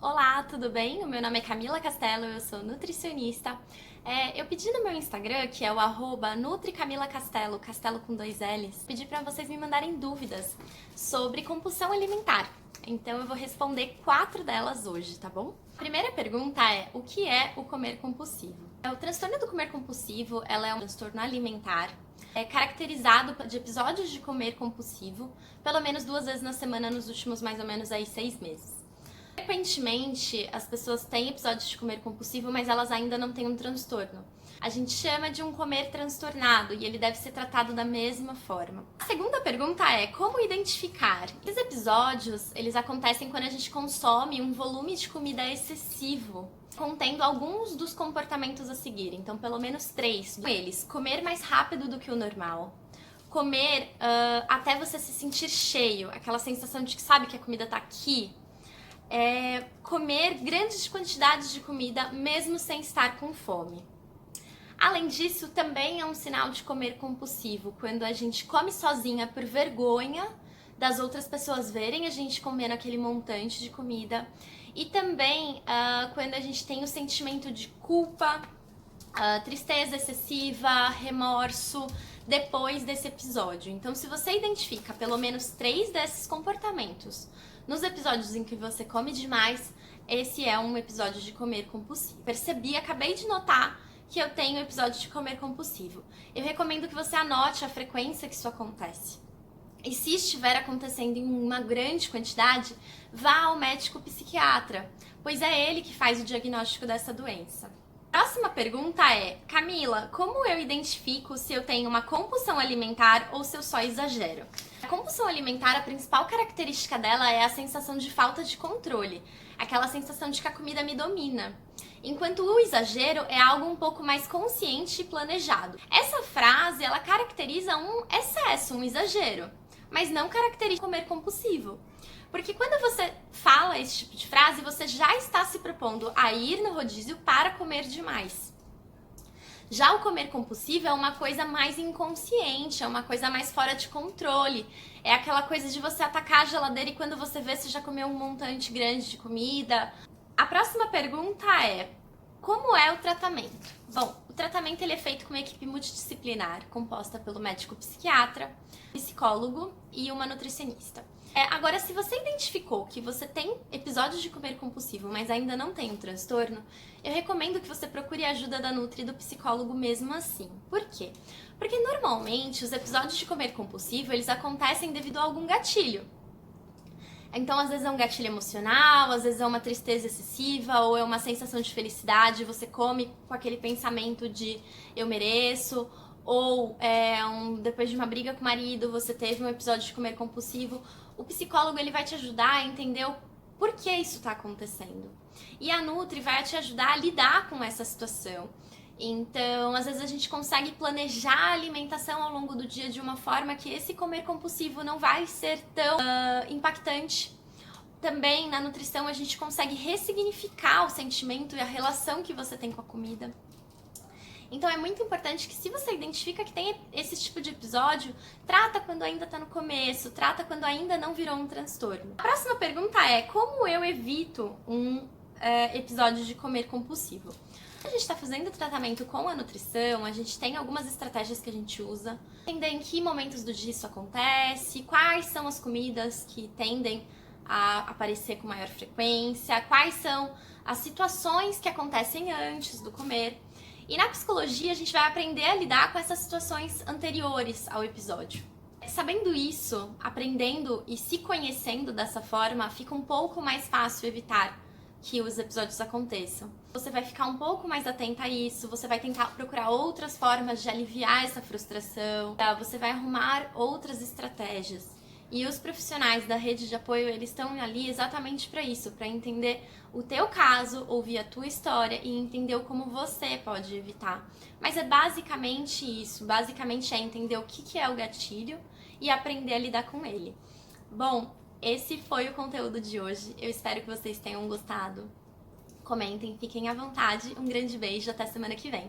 Olá, tudo bem? O meu nome é Camila Castelo, eu sou nutricionista. Eu pedi no meu Instagram, que é o @NutriCamilaCastelo, Castelo com 2 L's, pedi para vocês me mandarem dúvidas sobre compulsão alimentar. Então eu vou responder 4 delas hoje, tá bom? A primeira pergunta é: o que é o comer compulsivo? O transtorno do comer compulsivo, ela é um transtorno alimentar caracterizado de episódios de comer compulsivo, pelo menos 2 vezes na semana nos últimos mais ou menos 6 meses. Frequentemente, as pessoas têm episódios de comer compulsivo, mas elas ainda não têm um transtorno. A gente chama de um comer transtornado e ele deve ser tratado da mesma forma. A segunda pergunta é: como identificar? Esses episódios, eles acontecem quando a gente consome um volume de comida excessivo, contendo alguns dos comportamentos a seguir. Então, pelo menos 3 deles: comer mais rápido do que o normal, comer até você se sentir cheio, aquela sensação de que sabe que a comida tá aqui, comer grandes quantidades de comida mesmo sem estar com fome. Além disso, também é um sinal de comer compulsivo quando a gente come sozinha por vergonha das outras pessoas verem a gente comendo aquele montante de comida, e também quando a gente tem o sentimento de culpa, tristeza excessiva, remorso depois desse episódio. Então, se você identifica pelo menos 3 desses comportamentos nos episódios em que você come demais, esse é um episódio de comer compulsivo. Acabei de notar que eu tenho episódio de comer compulsivo. Eu recomendo que você anote a frequência que isso acontece. E se estiver acontecendo em uma grande quantidade, vá ao médico psiquiatra, pois é ele que faz o diagnóstico dessa doença. Próxima pergunta é: Camila, como eu identifico se eu tenho uma compulsão alimentar ou se eu só exagero? A compulsão alimentar, a principal característica dela é a sensação de falta de controle, aquela sensação de que a comida me domina. Enquanto o exagero é algo um pouco mais consciente e planejado. Essa frase, ela caracteriza um excesso, um exagero, mas não caracteriza comer compulsivo. Porque quando você fala esse tipo de frase, você já está se propondo a ir no rodízio para comer demais. Já o comer compulsivo é uma coisa mais inconsciente, é uma coisa mais fora de controle. É aquela coisa de você atacar a geladeira e quando você vê, você já comeu um montante grande de comida. A próxima pergunta é: como é o tratamento? Bom, o tratamento ele é feito com uma equipe multidisciplinar, composta pelo médico psiquiatra, psicólogo e uma nutricionista. Agora, se você identificou que você tem episódios de comer compulsivo, mas ainda não tem um transtorno, eu recomendo que você procure a ajuda da Nutri e do psicólogo mesmo assim. Por quê? Porque normalmente os episódios de comer compulsivo, eles acontecem devido a algum gatilho. Então, às vezes é um gatilho emocional, às vezes é uma tristeza excessiva, ou é uma sensação de felicidade, você come com aquele pensamento de eu mereço, ou depois de uma briga com o marido, você teve um episódio de comer compulsivo. O psicólogo ele vai te ajudar a entender o porquê isso está acontecendo. E a Nutri vai te ajudar a lidar com essa situação. Então, às vezes a gente consegue planejar a alimentação ao longo do dia de uma forma que esse comer compulsivo não vai ser tão impactante. Também na nutrição a gente consegue ressignificar o sentimento e a relação que você tem com a comida. Então é muito importante que, se você identifica que tem esse tipo de episódio, trata quando ainda está no começo, trata quando ainda não virou um transtorno. A próxima pergunta é: como eu evito um episódio de comer compulsivo? A gente está fazendo tratamento com a nutrição, a gente tem algumas estratégias que a gente usa, entender em que momentos do dia isso acontece, quais são as comidas que tendem a aparecer com maior frequência, quais são as situações que acontecem antes do comer. E na psicologia a gente vai aprender a lidar com essas situações anteriores ao episódio. Sabendo isso, aprendendo e se conhecendo dessa forma, fica um pouco mais fácil evitar que os episódios aconteçam. Você vai ficar um pouco mais atenta a isso, você vai tentar procurar outras formas de aliviar essa frustração, você vai arrumar outras estratégias. E os profissionais da rede de apoio, eles estão ali exatamente para isso, para entender o teu caso, ouvir a tua história e entender como você pode evitar. Mas é basicamente isso, basicamente é entender o que é o gatilho e aprender a lidar com ele. Bom, esse foi o conteúdo de hoje, eu espero que vocês tenham gostado. Comentem, fiquem à vontade, um grande beijo, até semana que vem.